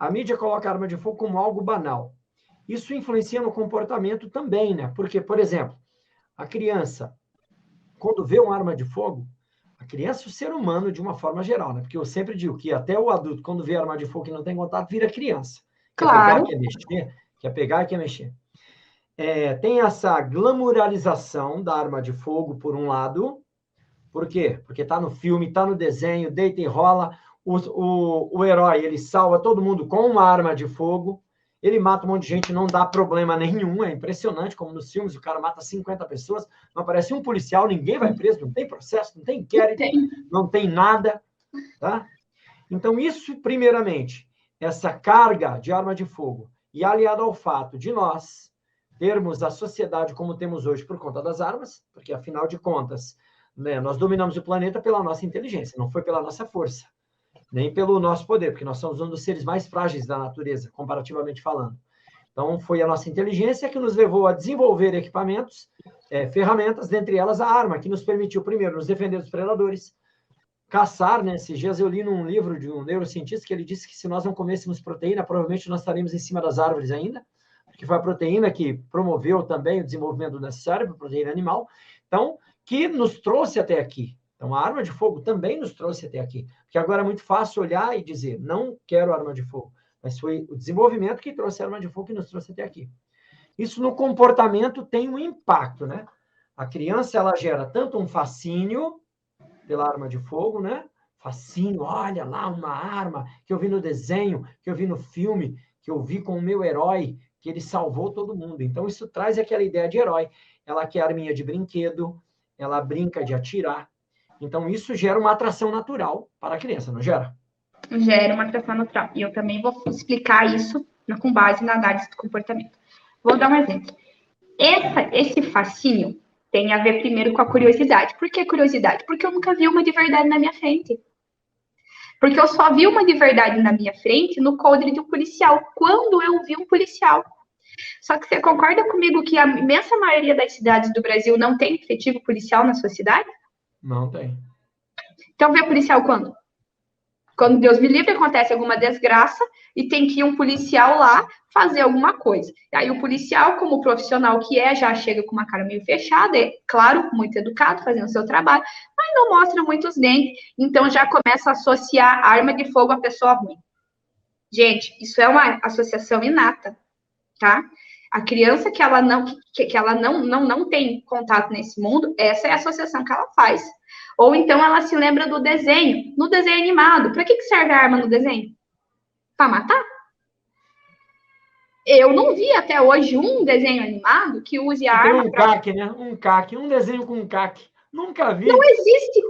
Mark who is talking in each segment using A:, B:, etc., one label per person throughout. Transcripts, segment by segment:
A: A mídia coloca a arma de fogo como algo banal. Isso influencia no comportamento também, né? Porque, por exemplo, a criança, quando vê uma arma de fogo, a criança e o ser humano de uma forma geral, né? Porque eu sempre digo que até o adulto, quando vê arma de fogo e não tem contato, vira criança. Quer pegar,
B: Claro.
A: quer mexer, quer pegar, quer mexer. Tem essa glamuralização da arma de fogo, por um lado. Por quê? Porque está no filme, está no desenho, deita e rola. O herói, ele salva todo mundo com uma arma de fogo. Ele mata um monte de gente, não dá problema nenhum. É impressionante como nos filmes o cara mata 50 pessoas, não aparece um policial, ninguém vai preso, não tem processo, não tem inquérito, não tem nada. Tá? Então, isso, primeiramente, essa carga de arma de fogo, e aliado ao fato de nós termos a sociedade como temos hoje por conta das armas, porque, afinal de contas, né, nós dominamos o planeta pela nossa inteligência, não foi pela nossa força, nem pelo nosso poder, porque nós somos um dos seres mais frágeis da natureza, comparativamente falando. Então, foi a nossa inteligência que nos levou a desenvolver equipamentos, ferramentas, dentre elas a arma, que nos permitiu, primeiro, nos defender dos predadores, caçar, né? Esses dias eu li num livro de um neurocientista que ele disse que se nós não comêssemos proteína, provavelmente nós estaríamos em cima das árvores ainda, porque foi a proteína que promoveu também o desenvolvimento necessário para a proteína animal, então, que nos trouxe até aqui. Então, a arma de fogo também nos trouxe até aqui, porque agora é muito fácil olhar e dizer, não quero arma de fogo, mas foi o desenvolvimento que trouxe a arma de fogo que nos trouxe até aqui. Isso no comportamento tem um impacto, né? A criança, ela gera tanto um fascínio pela arma de fogo, né? Fascínio, olha lá uma arma que eu vi no desenho, que eu vi no filme, que eu vi com o meu herói, que ele salvou todo mundo. Então, isso traz aquela ideia de herói. Ela quer arminha de brinquedo, ela brinca de atirar. Então, isso gera uma atração natural para a criança, não gera?
B: Gera uma atração natural. E eu também vou explicar isso com base na análise do comportamento. Vou dar um exemplo. Esse fascínio tem a ver primeiro com a curiosidade. Por que curiosidade? Porque eu nunca vi uma de verdade na minha frente. Porque eu só vi uma de verdade na minha frente no coldre de um policial, quando eu vi um policial. Só que você concorda comigo que a imensa maioria das cidades do Brasil não tem efetivo policial na sua cidade?
A: Não tem.
B: Então vê policial quando? Quando Deus me livre, acontece alguma desgraça e tem que ir um policial lá fazer alguma coisa. E aí o policial, como profissional que é, já chega com uma cara meio fechada, é claro, muito educado, fazendo o seu trabalho, mas não mostra muitos dentes, então já começa a associar arma de fogo à pessoa ruim. Gente, isso é uma associação inata, tá? A criança que ela não tem contato nesse mundo, essa é a associação que ela faz. Ou então ela se lembra do desenho, no desenho animado. Para que serve a arma no desenho? Para matar? Eu não vi até hoje um desenho animado que use a arma.
A: Tem um CAC, né? Um CAC, um desenho com um CAC. Nunca vi.
B: Não existe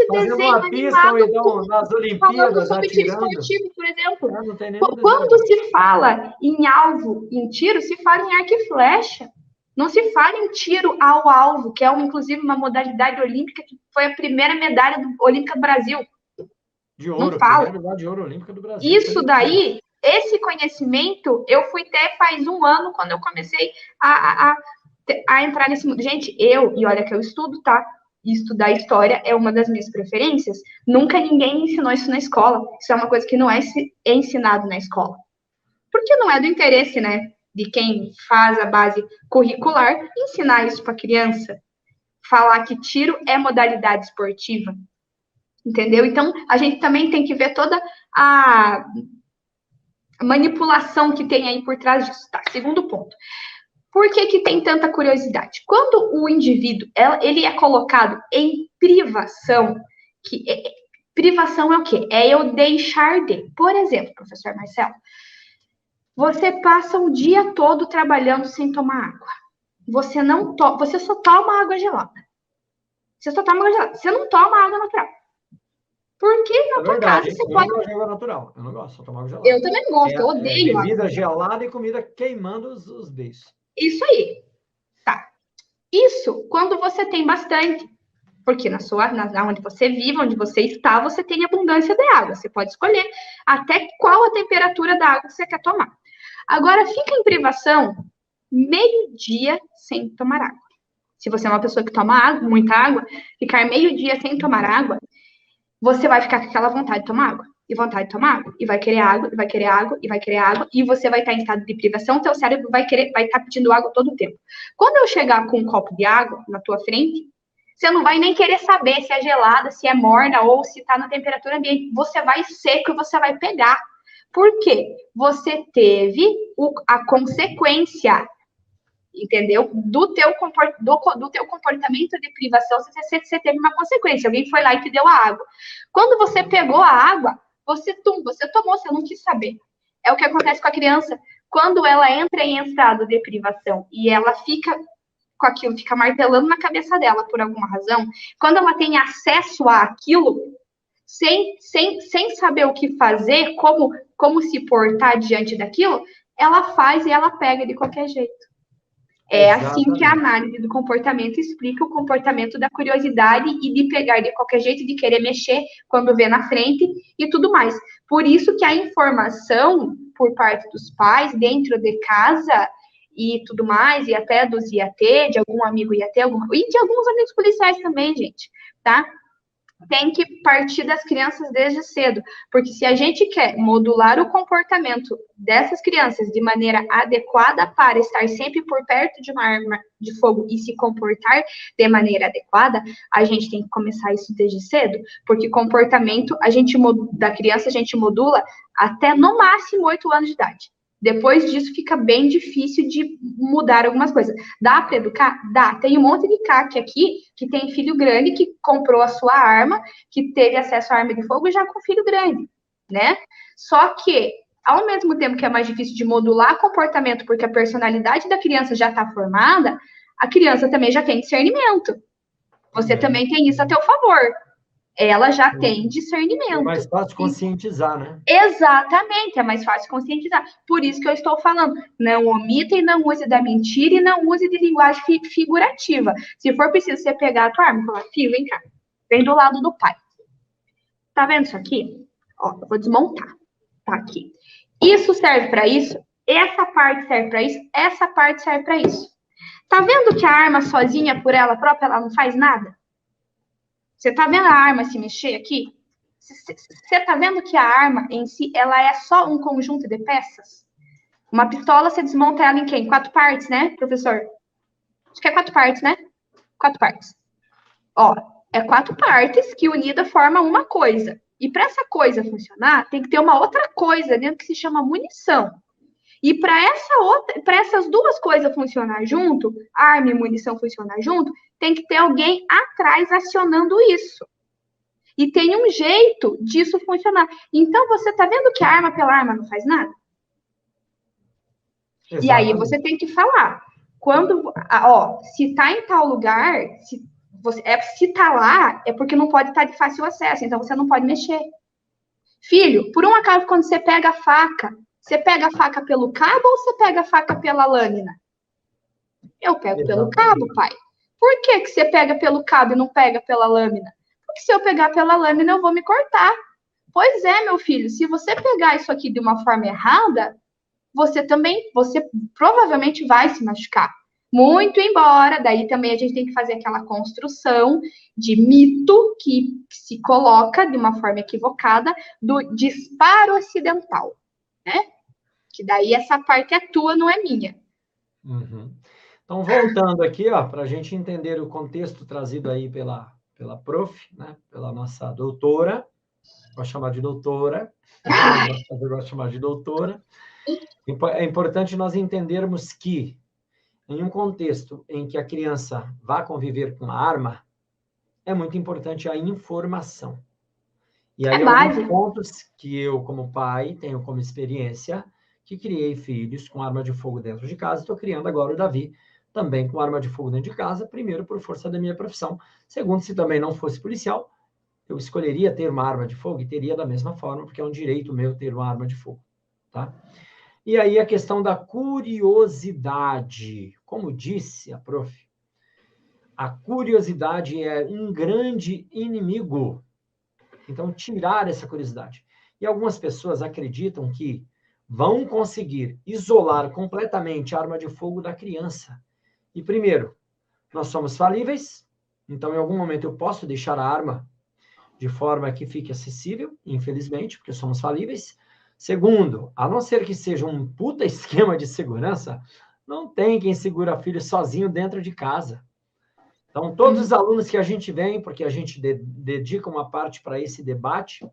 A: Fazendo
B: desenho
A: uma pista,
B: animado
A: ou então nas
B: falando
A: Olimpíadas
B: sobre tiro
A: atirando.
B: esportivo, por exemplo.
A: Não tem nenhum desenho.
B: Quando se fala em alvo, em tiro, se fala em arco e flecha. Não se fala em tiro ao alvo, que é, inclusive, uma modalidade olímpica que foi a primeira medalha olímpica do Brasil.
A: De ouro,
B: não fala.
A: Primeira medalha de ouro olímpica do Brasil.
B: Isso daí, esse conhecimento, eu fui ter faz um ano, quando eu comecei a entrar nesse mundo. Gente, e olha que eu estudo, tá? Estudar história é uma das minhas preferências. Nunca ninguém ensinou isso na escola. Isso é uma coisa que não é ensinado na escola. Porque não é do interesse, né, de quem faz a base curricular, ensinar isso para criança. Falar que tiro é modalidade esportiva. Entendeu? Então, a gente também tem que ver toda a manipulação que tem aí por trás disso. Tá, segundo ponto. Por que tem tanta curiosidade? Quando o indivíduo ele é colocado em privação, privação é o quê? É eu deixar de. Por exemplo, professor Marcelo, você passa o dia todo trabalhando sem tomar água. Você só toma água gelada. Você não toma água natural. Porque na tua casa você pode...
A: Eu não gosto de água natural. Eu não gosto, só tomar água gelada.
B: Eu também gosto, eu odeio
A: bebida gelada e comida queimando os beiços.
B: Isso aí. Tá. Isso quando você tem bastante. Porque onde você vive, onde você está, você tem abundância de água. Você pode escolher até qual a temperatura da água que você quer tomar. Agora, fica em privação meio-dia sem tomar água. Se você é uma pessoa que toma muita água, ficar meio-dia sem tomar água, você vai ficar com aquela vontade de tomar água. e vontade de tomar água. E vai querer água, e vai querer água, e vai querer água, e você vai estar em estado de privação, teu cérebro vai estar pedindo água todo o tempo. Quando eu chegar com um copo de água na tua frente, você não vai nem querer saber se é gelada, se é morna ou se está na temperatura ambiente. Você vai seco e você vai pegar. Por quê? Você teve a consequência, entendeu? Do teu comportamento de privação, você teve uma consequência. Alguém foi lá e te deu a água. Quando você pegou a água, você tomou, você não quis saber. É o que acontece com a criança. Quando ela entra em estado de privação e ela fica com aquilo, fica martelando na cabeça dela por alguma razão, quando ela tem acesso àquilo, sem saber o que fazer, como se portar diante daquilo, ela faz e ela pega de qualquer jeito. É assim que a análise do comportamento explica o comportamento da curiosidade e de pegar de qualquer jeito, de querer mexer quando vê na frente e tudo mais. Por isso que a informação por parte dos pais dentro de casa e tudo mais, e até dos IAT, de algum amigo IAT, e de alguns amigos policiais também, gente, tá? Tem que partir das crianças desde cedo, porque se a gente quer modular o comportamento dessas crianças de maneira adequada para estar sempre por perto de uma arma de fogo e se comportar de maneira adequada, a gente tem que começar isso desde cedo, porque comportamento da criança a gente modula até no máximo 8 anos de idade. Depois disso, fica bem difícil de mudar algumas coisas. Dá para educar? Dá. Tem um monte de CAC aqui que tem filho grande, que comprou a sua arma, que teve acesso à arma de fogo já com filho grande, né? Só que, ao mesmo tempo que é mais difícil de modular comportamento, porque a personalidade da criança já está formada, a criança também já tem discernimento. Você também tem isso a teu favor. Ela já tem discernimento.
A: É mais fácil conscientizar, né?
B: Exatamente, é mais fácil conscientizar. Por isso que eu estou falando, não omita e não use da mentira e não use de linguagem figurativa. Se for preciso você pegar a tua arma e falar, filho, vem cá, vem do lado do pai. Tá vendo isso aqui? Ó, eu vou desmontar. Tá aqui. Isso serve para isso, essa parte serve para isso, essa parte serve para isso. Tá vendo que a arma sozinha, por ela própria, ela não faz nada? Você tá vendo a arma se mexer aqui? Você tá vendo que a arma em si, ela é só um conjunto de peças? Uma pistola, você desmonta ela em quem? 4 partes, né, professor? Acho que é 4 partes, né? 4 partes. Ó, é 4 partes que unida formam uma coisa. E para essa coisa funcionar, tem que ter uma outra coisa dentro que se chama munição. E para essas duas coisas funcionar junto, arma e munição funcionar junto, tem que ter alguém atrás acionando isso. E tem um jeito disso funcionar. Então, você está vendo que a arma pela arma não faz nada? Exatamente. E aí você tem que falar. Se está em tal lugar, se está lá, é porque não pode estar de fácil acesso. Então, você não pode mexer. Filho, por um acaso, quando você pega a faca, você pega a faca pelo cabo ou você pega a faca pela lâmina? Eu pego pelo cabo, pai. Por que você pega pelo cabo e não pega pela lâmina? Porque se eu pegar pela lâmina, eu vou me cortar. Pois é, meu filho, se você pegar isso aqui de uma forma errada, você provavelmente vai se machucar. Muito embora, daí também a gente tem que fazer aquela construção de mito que se coloca de uma forma equivocada do disparo acidental, né? Que daí essa parte é tua, não é minha.
A: Uhum. Então, voltando aqui, ó, para a gente entender o contexto trazido aí pela prof, né, pela nossa doutora, vou chamar de doutora, eu gosto de chamar de doutora. É importante nós entendermos que, em um contexto em que a criança vá conviver com a arma, é muito importante a informação. E aí, alguns pontos que eu, como pai, tenho como experiência, que criei filhos com arma de fogo dentro de casa, estou criando agora o Davi, também com arma de fogo dentro de casa, primeiro, por força da minha profissão. Segundo, se também não fosse policial, eu escolheria ter uma arma de fogo e teria da mesma forma, porque é um direito meu ter uma arma de fogo, tá? E aí a questão da curiosidade. Como disse a prof, a curiosidade é um grande inimigo. Então, tirar essa curiosidade. E algumas pessoas acreditam que vão conseguir isolar completamente a arma de fogo da criança. E primeiro, nós somos falíveis, então em algum momento eu posso deixar a arma de forma que fique acessível, infelizmente, porque somos falíveis. Segundo, a não ser que seja um puta esquema de segurança, não tem quem segura filho sozinho dentro de casa. Então, todos os alunos que a gente vem, porque a gente dedica uma parte para esse debate,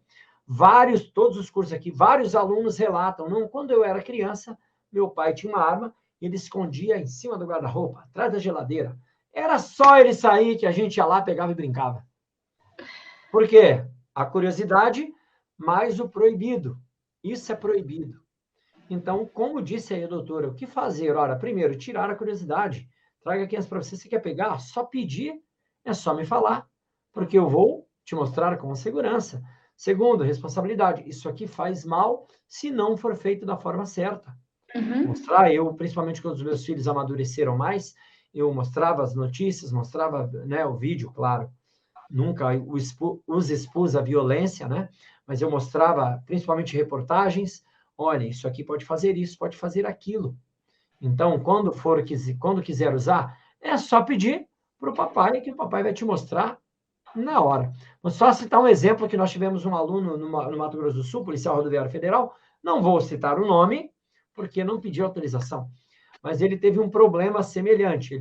A: todos os cursos aqui, vários alunos relatam, não, quando eu era criança, meu pai tinha uma arma, ele escondia em cima do guarda-roupa, atrás da geladeira. Era só ele sair que a gente ia lá, pegava e brincava. Por quê? A curiosidade mais o proibido. Isso é proibido. Então, como disse aí a doutora, o que fazer? Ora, primeiro, tirar a curiosidade. Traga aqui as para você. Você quer pegar? Só pedir, é só me falar, porque eu vou te mostrar com segurança. Segundo, responsabilidade. Isso aqui faz mal se não for feito da forma certa. Mostrar, principalmente quando os meus filhos amadureceram mais, eu mostrava as notícias, mostrava, né, o vídeo, claro. Nunca os expus à violência, né? Mas eu mostrava, principalmente reportagens, olha, isso aqui pode fazer isso, pode fazer aquilo. Então, quando quiser usar, é só pedir para o papai, que o papai vai te mostrar na hora. Vou só citar um exemplo que nós tivemos um aluno no Mato Grosso do Sul, Policial Rodoviário Federal, não vou citar o nome, porque não pediu autorização, mas ele teve um problema semelhante.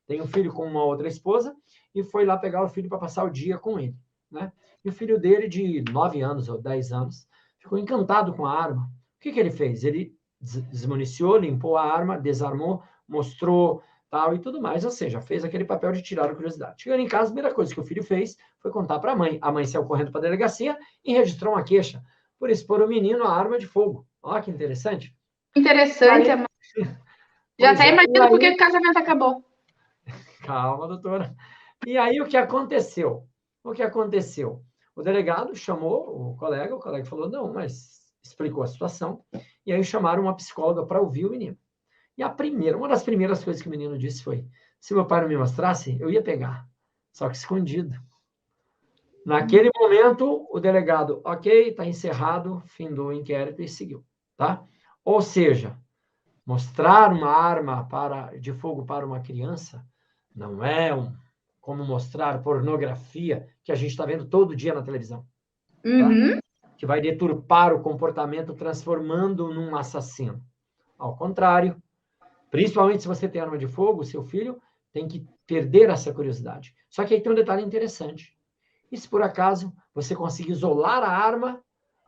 A: Tem um filho com uma outra esposa e foi lá pegar o filho para passar o dia com ele, né? E o filho dele, de 9 anos ou 10 anos, ficou encantado com a arma. O que ele fez? Ele desmuniciou, limpou a arma, desarmou, mostrou tal e tudo mais, ou seja, fez aquele papel de tirar a curiosidade. Chegando em casa, a primeira coisa que o filho fez foi contar para a mãe. A mãe saiu correndo para a delegacia e registrou uma queixa por expor o menino a arma de fogo. Olha que interessante.
B: Interessante. Aí, já até imagino por que o casamento acabou.
A: Calma, doutora. E aí, o que aconteceu? O delegado chamou o colega falou, não, mas explicou a situação, e aí chamaram uma psicóloga para ouvir o menino. E uma das primeiras coisas que o menino disse foi, se meu pai não me mostrasse, eu ia pegar, só que escondido. Naquele momento, o delegado, ok, está encerrado, findou o inquérito e seguiu, tá? Ou seja, mostrar uma arma de fogo para uma criança não é como mostrar pornografia que a gente está vendo todo dia na televisão. Tá? Que vai deturpar o comportamento, transformando num assassino. Ao contrário, principalmente se você tem arma de fogo, seu filho tem que perder essa curiosidade. Só que aí tem um detalhe interessante. E se por acaso você conseguir isolar a arma,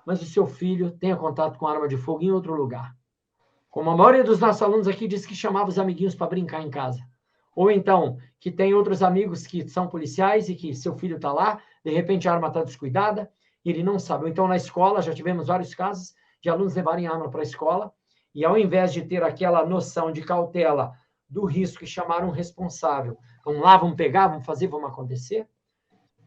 A: mas o seu filho tenha contato com a arma de fogo em outro lugar? Como a maioria dos nossos alunos aqui diz que chamava os amiguinhos para brincar em casa. Ou então, que tem outros amigos que são policiais e que seu filho está lá, de repente a arma está descuidada, e ele não sabe. Ou então, na escola, já tivemos vários casos de alunos levarem arma para a escola, e ao invés de ter aquela noção de cautela do risco e chamar um responsável, vamos lá, vamos pegar, vamos fazer, vamos acontecer.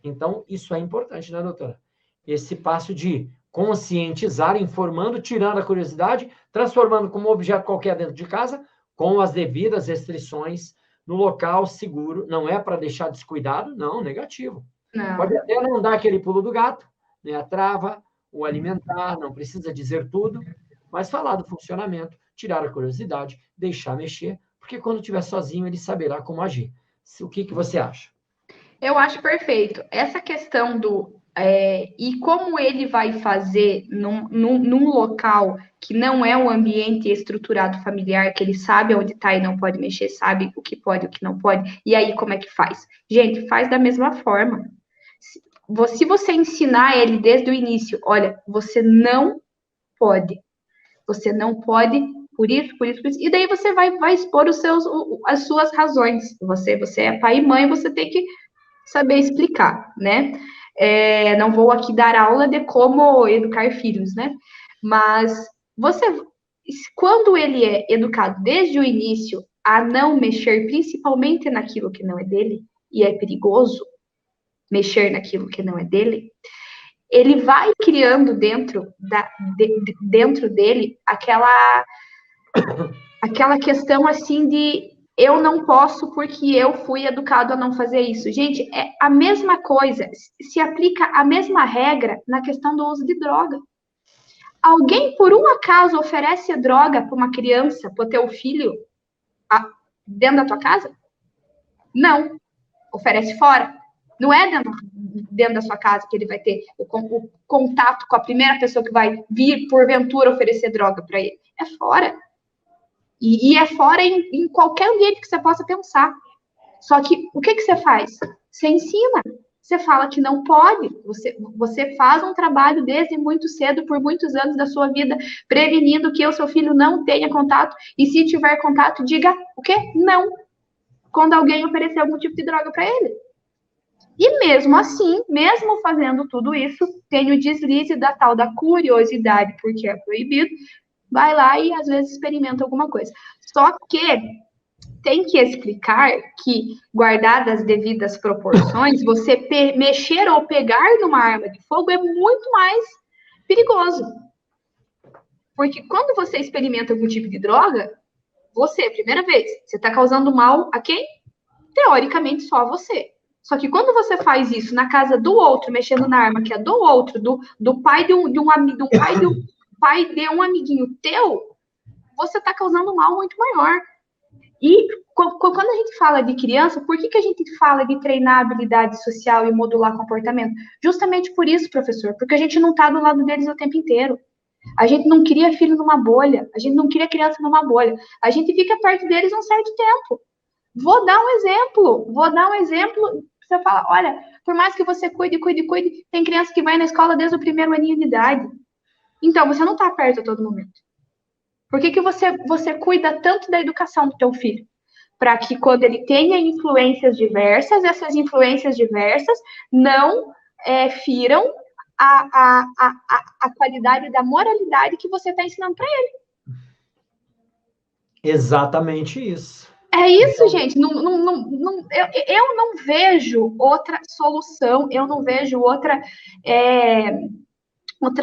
A: Então, isso é importante, né, doutora? Esse passo de conscientizar, informando, tirando a curiosidade, transformando como objeto qualquer dentro de casa, com as devidas restrições, no local seguro. Não é para deixar descuidado, não, negativo. Não. Pode até não dar aquele pulo do gato, né, a trava, o alimentar, não precisa dizer tudo, mas falar do funcionamento, tirar a curiosidade, deixar mexer, porque quando estiver sozinho ele saberá como agir. O que você acha?
B: Eu acho perfeito. Essa questão do e como ele vai fazer num local que não é um ambiente estruturado familiar, que ele sabe onde está e não pode mexer, sabe o que pode e o que não pode, e aí como é que faz? Gente, faz da mesma forma. Se você ensinar ele desde o início, olha, você não pode por isso, e daí você vai expor as suas razões. Você é pai e mãe, você tem que saber explicar, né? Não vou aqui dar aula de como educar filhos, né? Mas quando ele é educado desde o início a não mexer, principalmente naquilo que não é dele, e é perigoso mexer naquilo que não é dele, ele vai criando dentro dele aquela questão assim de eu não posso porque eu fui educado a não fazer isso. Gente, é a mesma coisa, se aplica a mesma regra na questão do uso de droga. Alguém, por um acaso, oferece droga para uma criança, para o teu filho, dentro da tua casa? Não. Oferece fora. Não é dentro da sua casa, que ele vai ter o contato com a primeira pessoa que vai vir, porventura, oferecer droga para ele. É fora. E é fora em qualquer ambiente que você possa pensar. Só que o que você faz? Você ensina. Você fala que não pode. Você faz um trabalho desde muito cedo, por muitos anos da sua vida, prevenindo que o seu filho não tenha contato. E se tiver contato, diga o quê? Não. Quando alguém oferecer algum tipo de droga para ele. E mesmo assim, mesmo fazendo tudo isso, tem o deslize da tal da curiosidade, porque é proibido, vai lá e às vezes experimenta alguma coisa. Só que tem que explicar que, guardadas as devidas proporções, você mexer ou pegar numa arma de fogo é muito mais perigoso. Porque quando você experimenta algum tipo de droga, você, primeira vez, você está causando mal a quem? Teoricamente, só a você. Só que quando você faz isso na casa do outro, mexendo na arma que é do outro, do pai de um amiguinho teu, você está causando um mal muito maior. E quando a gente fala de criança, por que a gente fala de treinar habilidade social e modular comportamento? Justamente por isso, professor, porque a gente não está do lado deles o tempo inteiro. A gente não cria filho numa bolha, a gente não cria criança numa bolha. A gente fica perto deles um certo tempo. Vou dar um exemplo. Você fala, olha, por mais que você cuide, tem criança que vai na escola desde o primeiro aninho de idade. Então, você não está perto a todo momento. Por que você cuida tanto da educação do teu filho? Para que quando ele tenha influências diversas, essas influências diversas não firam a qualidade da moralidade que você está ensinando para ele.
A: Exatamente isso.
B: É isso, gente. Eu não vejo outra solução, eu não vejo outra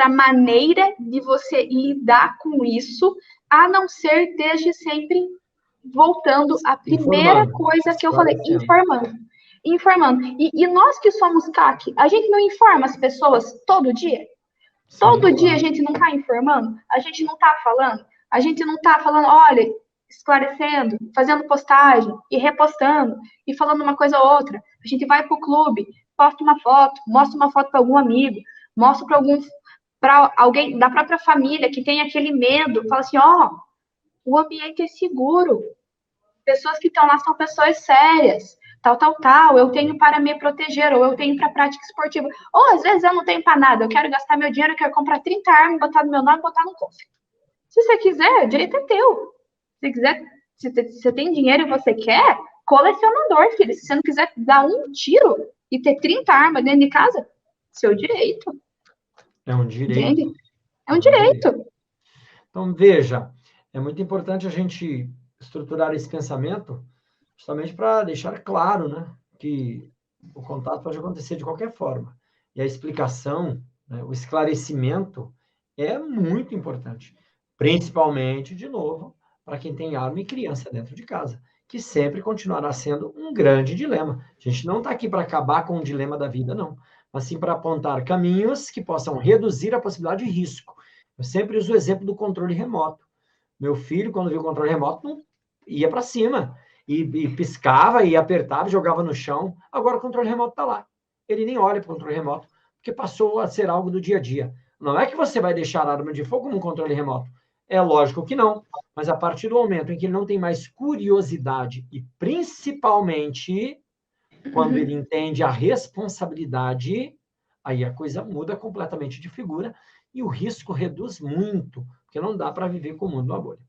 B: maneira de você lidar com isso, a não ser desde sempre voltando à primeira coisa que eu falei, informando. E nós que somos CAC, a gente não informa as pessoas todo dia? Sim, todo dia a gente não está informando? A gente não está falando? A gente não está falando, olha, esclarecendo, fazendo postagem e repostando e falando uma coisa ou outra. A gente vai para o clube, posta uma foto, mostra uma foto para algum amigo, mostra para alguém da própria família que tem aquele medo, fala assim, o ambiente é seguro, pessoas que estão lá são pessoas sérias, tal, eu tenho para me proteger, ou eu tenho para prática esportiva, ou às vezes eu não tenho para nada, eu quero gastar meu dinheiro, eu quero comprar 30 armas, botar no meu nome, botar no cofre. Se você quiser, o direito é teu. Se quiser, se você tem dinheiro e você quer, colecionador, filho. Se você não quiser dar um tiro e ter 30 armas dentro de casa, seu direito.
A: É um direito.
B: Entende? É um direito.
A: Então, veja, é muito importante a gente estruturar esse pensamento justamente para deixar claro, né, que o contato pode acontecer de qualquer forma. E a explicação, né, o esclarecimento é muito importante. Principalmente, de novo, para quem tem arma e criança dentro de casa, que sempre continuará sendo um grande dilema. A gente não está aqui para acabar com o dilema da vida, não, mas sim para apontar caminhos que possam reduzir a possibilidade de risco. Eu sempre uso o exemplo do controle remoto. Meu filho, quando viu o controle remoto, não ia para cima, e piscava, e apertava, e jogava no chão. Agora o controle remoto está lá. Ele nem olha para o controle remoto, porque passou a ser algo do dia a dia. Não é que você vai deixar a arma de fogo no controle remoto. É lógico que não, mas a partir do momento em que ele não tem mais curiosidade e principalmente quando ele entende a responsabilidade, aí a coisa muda completamente de figura e o risco reduz muito, porque não dá para viver com o mundo na bolha.